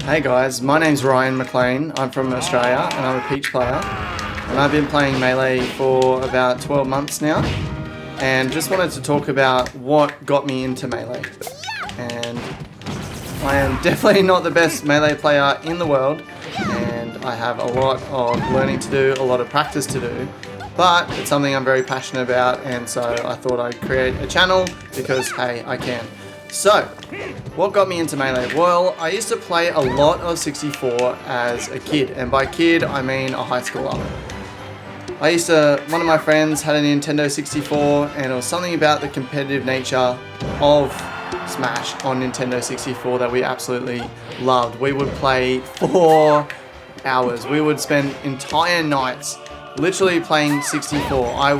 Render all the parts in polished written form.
Hey guys, my name's Ryan McLean. I'm from Australia and I'm a Peach player. And I've been playing Melee for about 12 months now. And just wanted to talk about what got me into Melee. And I am definitely not the best Melee player in the world. And I have a lot of learning to do, a lot of practice to do. But it's something I'm very passionate about, and so I thought I'd create a channel because, hey, I can. So, what got me into Melee? Well, I used to play a lot of 64 as a kid, and by kid, I mean a high schooler. One of my friends had a Nintendo 64, and it was something about the competitive nature of Smash on Nintendo 64 that we absolutely loved. We would play for hours. We would spend entire nights literally playing 64. I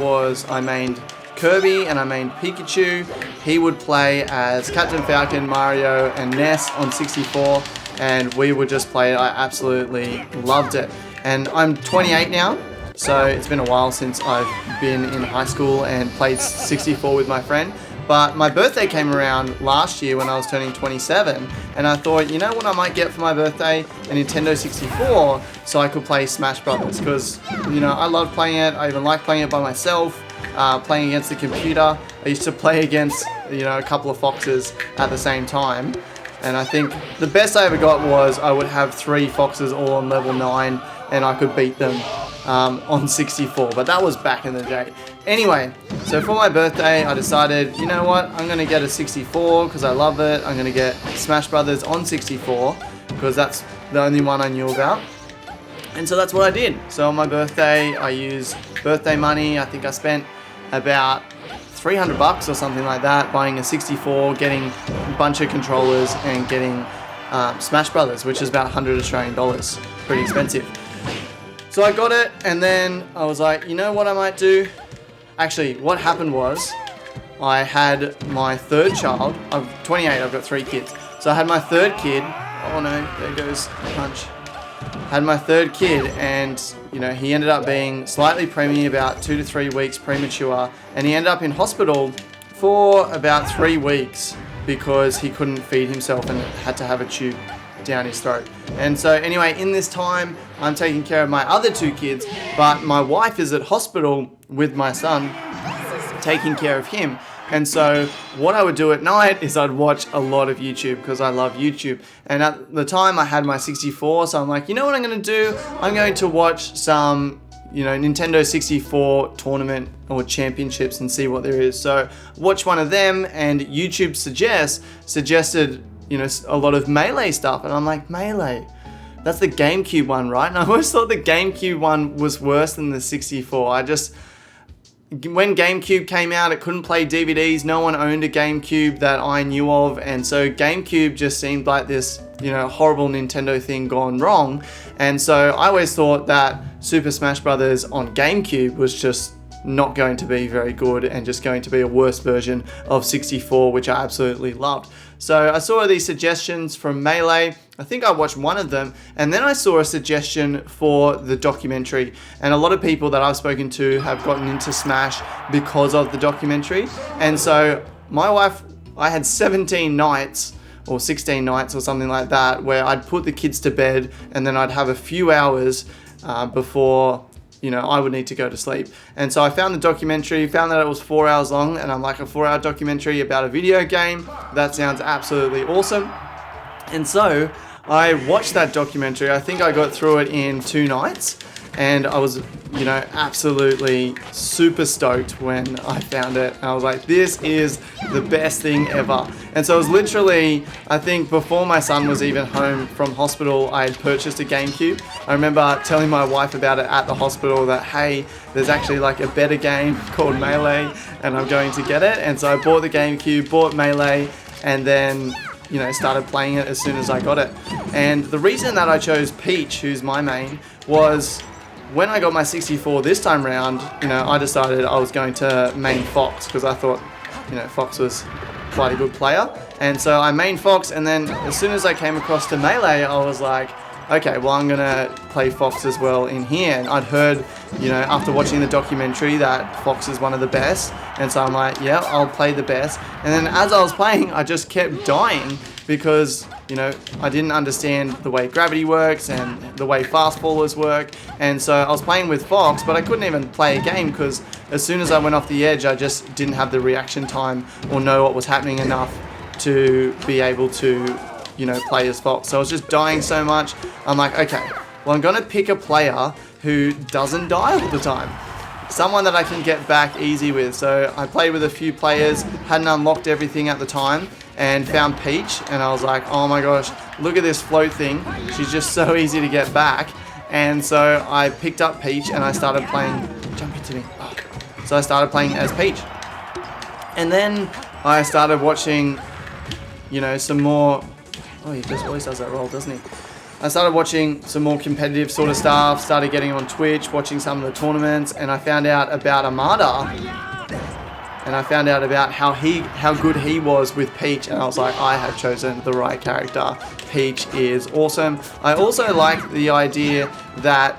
mained Kirby and I mained Pikachu. He would play as Captain Falcon, Mario, and Ness on 64, and we would just play it. I absolutely loved it. And I'm 28 now, so it's been a while since I've been in high school and played 64 with my friend. But my birthday came around last year when I was turning 27, and I thought, you know what I might get for my birthday? A Nintendo 64, so I could play Smash Brothers, because, you know, I love playing it. I even like playing it by myself, playing against the computer. I used to play against, you know, a couple of foxes at the same time, and I think the best I ever got was I would have 3 foxes all on level 9, and I could beat them on 64, but that was back in the day. Anyway, so for my birthday, I decided, you know what, I'm going to get a 64 because I love it. I'm going to get Smash Brothers on 64 because that's the only one I knew about. And so that's what I did. So on my birthday, I used birthday money. I think I spent about $300 or something like that buying a 64, getting a bunch of controllers and getting Smash Brothers, which is about 100 Australian dollars. Pretty expensive. So I got it, and then I was like, you know what I might do? Actually, what happened was I had my third child. I'm 28, I've got 3 kids. So I had my third kid. Oh no, there goes the punch. Had my third kid, and you know, he ended up being slightly preemie, about 2 to 3 weeks premature, and he ended up in hospital for about 3 weeks because he couldn't feed himself and had to have a tube down his throat. And so anyway, in this time, I'm taking care of my other 2 kids, but my wife is at hospital with my son, taking care of him. And so what I would do at night is I'd watch a lot of YouTube because I love YouTube. And at the time I had my 64, so I'm like, you know what I'm going to do? I'm going to watch some, you know, Nintendo 64 tournament or championships and see what there is. So watch one of them, and YouTube suggested, you know, a lot of Melee stuff, and I'm like, Melee? That's the GameCube one, right? And I always thought the GameCube one was worse than the 64. When GameCube came out, it couldn't play DVDs. No one owned a GameCube that I knew of, and so GameCube just seemed like this, you know, horrible Nintendo thing gone wrong. And so I always thought that Super Smash Brothers on GameCube was just not going to be very good and just going to be a worse version of 64, which I absolutely loved. So I saw these suggestions from Melee. I think I watched one of them, and then I saw a suggestion for the documentary. And a lot of people that I've spoken to have gotten into Smash because of the documentary. And so my wife, I had 17 nights or 16 nights or something like that where I'd put the kids to bed, and then I'd have a few hours before, you know, I would need to go to sleep. And so I found the documentary, found that it was 4 hours long, and I'm like, a 4-hour documentary about a video game? That sounds absolutely awesome. And so I watched that documentary. I think I got through it in 2 nights, and I was, you know, absolutely super stoked when I found it. And I was like, this is the best thing ever. And so it was literally, I think before my son was even home from hospital, I had purchased a GameCube. I remember telling my wife about it at the hospital that, hey, there's actually like a better game called Melee, and I'm going to get it. And so I bought the GameCube, bought Melee, and then, you know, started playing it as soon as I got it. And the reason that I chose Peach, who's my main, was when I got my 64 this time round, you know, I decided I was going to main Fox because I thought, you know, Fox was quite a good player. And so I main Fox, and then as soon as I came across to Melee, I was like, okay, well, I'm gonna play Fox as well in here. And I'd heard, you know, after watching the documentary that Fox is one of the best. And so I'm like, yeah, I'll play the best. And then as I was playing, I just kept dying because, I didn't understand the way gravity works and the way fast fallers work. And so I was playing with Fox, but I couldn't even play a game because as soon as I went off the edge, I just didn't have the reaction time or know what was happening enough to be able to, play as Fox. So I was just dying so much. I'm like, okay, well, I'm going to pick a player who doesn't die all the time. Someone that I can get back easy with. So I played with a few players, hadn't unlocked everything at the time, and found Peach, and I was like, oh my gosh, look at this float thing. She's just so easy to get back. And so I picked up Peach and I started playing, jump into me. Oh. So I started playing as Peach. And then I started watching, some more, oh, he just always does that roll, doesn't he? I started watching some more competitive sort of stuff, started getting on Twitch, watching some of the tournaments, and I found out about Armada. And I found out about how good he was with Peach, and I was like, I have chosen the right character. Peach is awesome. I also like the idea that,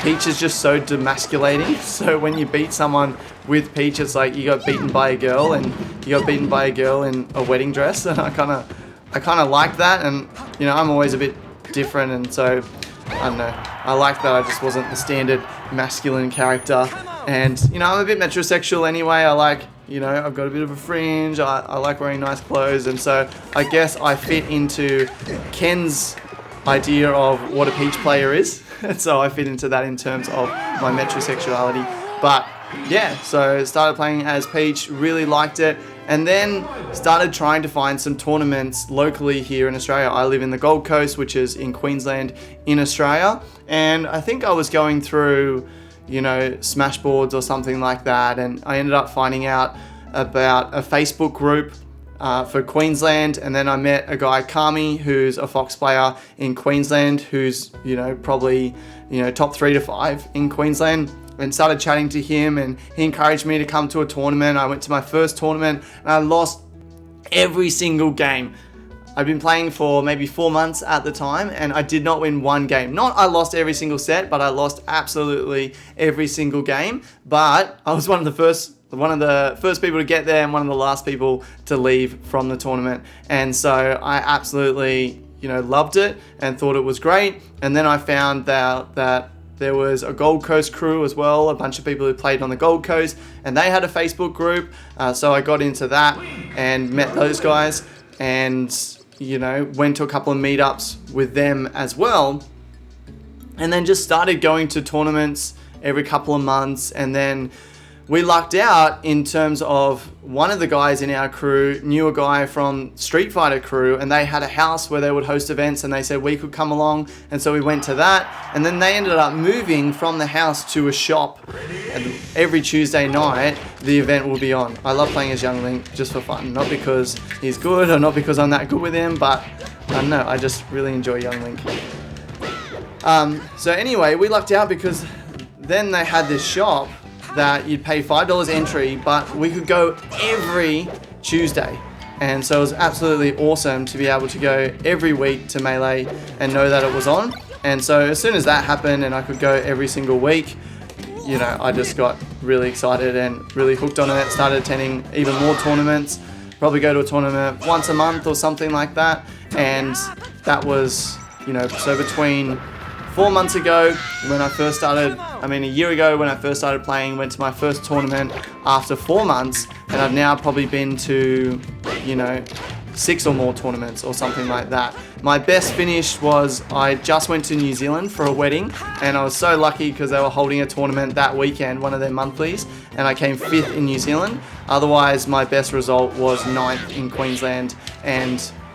Peach is just so demasculating. So when you beat someone with Peach, it's like you got beaten by a girl, and you got beaten by a girl in a wedding dress, and I kind of like that, and I'm always a bit different, and so I don't know. I like that I just wasn't the standard masculine character. And, I'm a bit metrosexual anyway. I like, I've got a bit of a fringe. I like wearing nice clothes. And so I guess I fit into Ken's idea of what a Peach player is. So I fit into that in terms of my metrosexuality. But yeah, so started playing as Peach, really liked it. And then started trying to find some tournaments locally here in Australia. I live in the Gold Coast, which is in Queensland in Australia. And I think I was going through Smashboards or something like that, and I ended up finding out about a Facebook group for Queensland, and then I met a guy, Kami, who's a Fox player in Queensland, who's probably top 3 to 5 in Queensland, and started chatting to him, and he encouraged me to come to a tournament. I went to my first tournament and I lost every single game. I'd been playing for maybe 4 months at the time, and I did not win one game. Not I lost every single set, but I lost absolutely every single game. But I was one of the first people to get there and one of the last people to leave from the tournament. And so I absolutely, loved it and thought it was great. And then I found that there was a Gold Coast crew as well, a bunch of people who played on the Gold Coast, and they had a Facebook group. So I got into that and met those guys, and went to a couple of meetups with them as well, and then just started going to tournaments every couple of months. And then we lucked out in terms of one of the guys in our crew knew a guy from Street Fighter crew, and they had a house where they would host events, and they said we could come along, and so we went to that. And then they ended up moving from the house to a shop, and every Tuesday night the event will be on. I love playing as Young Link just for fun, not because he's good or not because I'm that good with him, but I don't know, I just really enjoy Young Link. So anyway, we lucked out because then they had this shop that you'd pay $5 entry, but we could go every Tuesday. And so it was absolutely awesome to be able to go every week to Melee and know that it was on. And so as soon as that happened and I could go every single week, I just got really excited and really hooked on it, started attending even more tournaments, probably go to a tournament once a month or something like that. And that was, so between 4 months ago when I first started, a year ago when I first started playing, went to my first tournament after 4 months, and I've now probably been to, 6 or more tournaments or something like that. My best finish was I just went to New Zealand for a wedding, and I was so lucky because they were holding a tournament that weekend, one of their monthlies, and I came 5th in New Zealand. Otherwise, my best result was 9th in Queensland,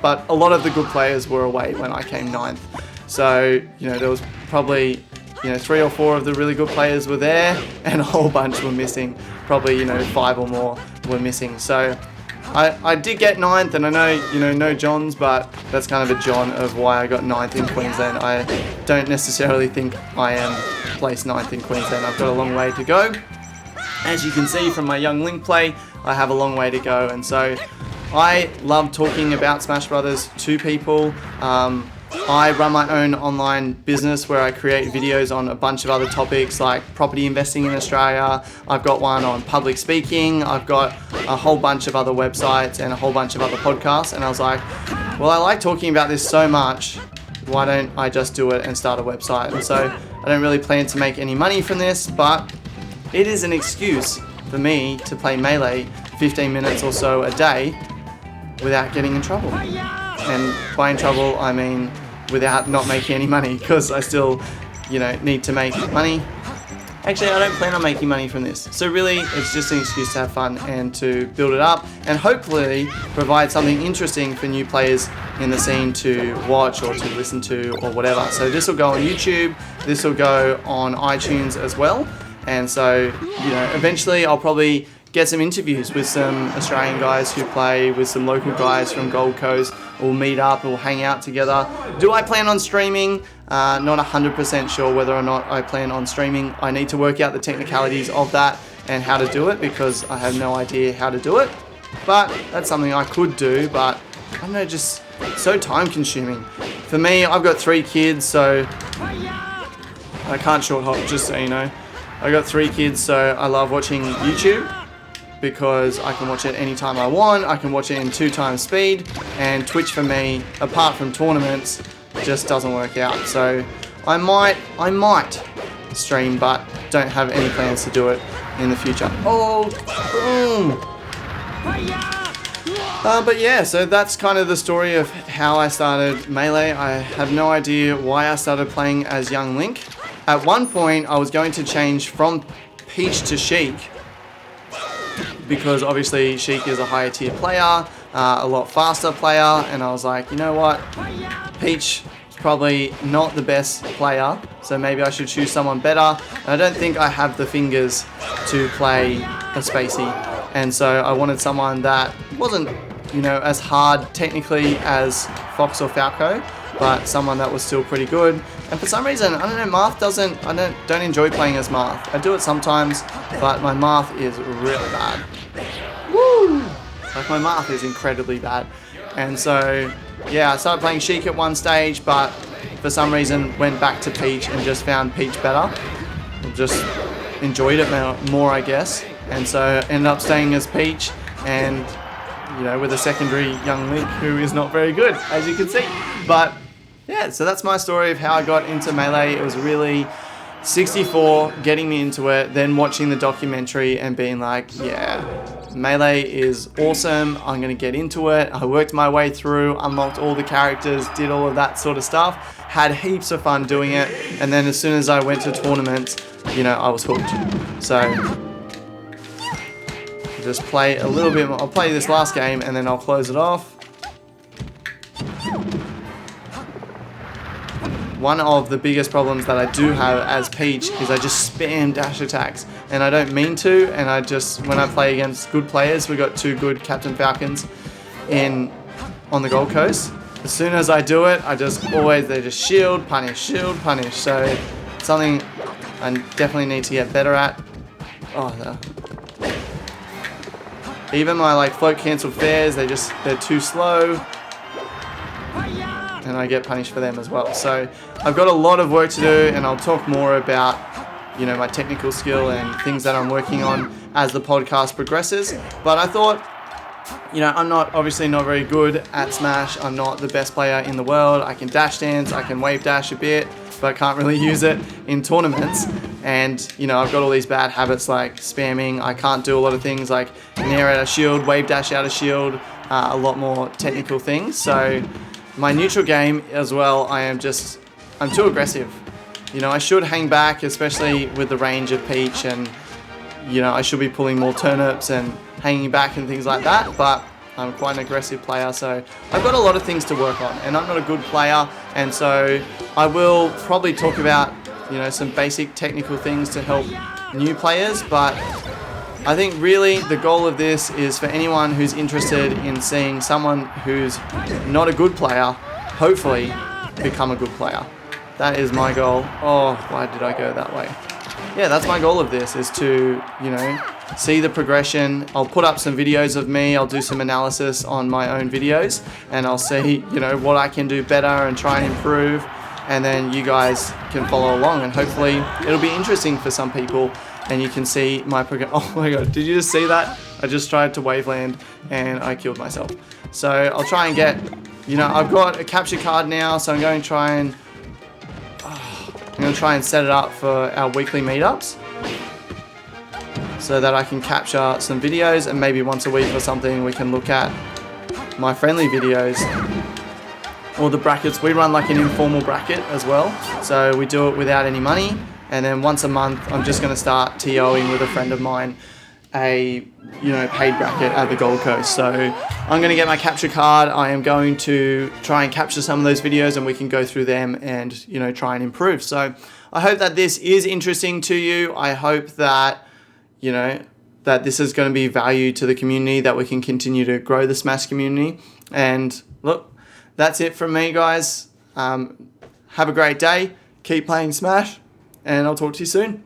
but a lot of the good players were away when I came 9th. So, there was probably, 3 or 4 of the really good players were there, and a whole bunch were missing. Probably, 5 or more were missing. So I did get 9th, and I know, no Johns, but that's kind of a John of why I got 9th in Queensland. I don't necessarily think I am placed 9th in Queensland. I've got a long way to go. As you can see from my Young Link play, I have a long way to go, and so I love talking about Smash Brothers to people. I run my own online business where I create videos on a bunch of other topics like property investing in Australia. I've got one on public speaking. I've got a whole bunch of other websites and a whole bunch of other podcasts. And I was like, well, I like talking about this so much, why don't I just do it and start a website? And so I don't really plan to make any money from this, but it is an excuse for me to play Melee 15 minutes or so a day without getting in trouble. And by in trouble, I mean without not making any money, because I still, need to make money. Actually, I don't plan on making money from this. So really, it's just an excuse to have fun and to build it up and hopefully provide something interesting for new players in the scene to watch or to listen to or whatever. So this will go on YouTube, this will go on iTunes as well. And so, eventually I'll probably get some interviews with some Australian guys who play, with some local guys from Gold Coast. We'll meet up, we'll hang out together. Do I plan on streaming? Not 100% sure whether or not I plan on streaming. I need to work out the technicalities of that and how to do it, because I have no idea how to do it. But that's something I could do, but I don't know, just so time consuming. For me, I've got 3 kids, so I can't short hop, just so you know. I got 3 kids, so I love watching YouTube, because I can watch it anytime I want. I can watch it in 2 times speed, and Twitch for me, apart from tournaments, just doesn't work out. So I might stream, but don't have any plans to do it in the future. Oh, boom! But yeah, so that's kind of the story of how I started Melee. I have no idea why I started playing as young Link. At one point, I was going to change from Peach to Sheik, because obviously Sheik is a higher tier player, a lot faster player, and I was like, you know what, Peach is probably not the best player, so maybe I should choose someone better. And I don't think I have the fingers to play a Spacey, and so I wanted someone that wasn't, as hard technically as Fox or Falco, but someone that was still pretty good. And for some reason, I don't know, I don't enjoy playing as Marth. I do it sometimes, but my Marth is really bad. Woo! Like, my Marth is incredibly bad. And so, yeah, I started playing Sheik at one stage, but for some reason went back to Peach and just found Peach better. Just enjoyed it more, I guess. And so ended up staying as Peach, and with a secondary young Link who is not very good, as you can see. But yeah, so that's my story of how I got into Melee. It was really 64 getting me into it, then watching the documentary and being like, yeah, Melee is awesome, I'm going to get into it. I worked my way through, unlocked all the characters, did all of that sort of stuff, had heaps of fun doing it, and then as soon as I went to tournaments, I was hooked. So just play a little bit more. I'll play this last game and then I'll close it off. One of the biggest problems that I do have as Peach is I just spam dash attacks, and I don't mean to, and when I play against good players, we got 2 good Captain Falcons on the Gold Coast. As soon as I do it, they just shield, punish, so something I definitely need to get better at. Oh, no. Even my float cancelled fares, they're too slow. And I get punished for them as well. So I've got a lot of work to do, and I'll talk more about, my technical skill and things that I'm working on as the podcast progresses. But I thought, I'm obviously not very good at Smash. I'm not the best player in the world. I can dash dance, I can wave dash a bit, but I can't really use it in tournaments. And, I've got all these bad habits like spamming. I can't do a lot of things like nair out of shield, wave dash out of shield, a lot more technical things. So my neutral game as well, I'm too aggressive. I should hang back, especially with the range of Peach, and, I should be pulling more turnips and hanging back and things like that, but I'm quite an aggressive player, so I've got a lot of things to work on, and I'm not a good player, and so I will probably talk about, some basic technical things to help new players, but I think really the goal of this is for anyone who's interested in seeing someone who's not a good player, hopefully become a good player. That is my goal. Oh, why did I go that way? Yeah, that's my goal of this, is to, see the progression. I'll put up some videos of me, I'll do some analysis on my own videos, and I'll see, what I can do better and try and improve, and then you guys can follow along, and hopefully it'll be interesting for some people, and you can see my progress. Oh my god, did you just see that? I just tried to waveland and I killed myself. So I'll try and get you know, I've got a capture card now, so I'm going to try and set it up for our weekly meetups, so that I can capture some videos, and maybe once a week or something we can look at my friendly videos or the brackets. We run like an informal bracket as well, so we do it without any money, and then once a month I'm just going to start TOing with a friend of mine a paid bracket at the Gold Coast. So I'm going to get my capture card. I am going to try and capture some of those videos, and we can go through them and try and improve. So I hope that this is interesting to you. I hope that that this is going to be value to the community, that we can continue to grow the Smash community. And look, that's it from me, guys. Have a great day. Keep playing Smash, and I'll talk to you soon.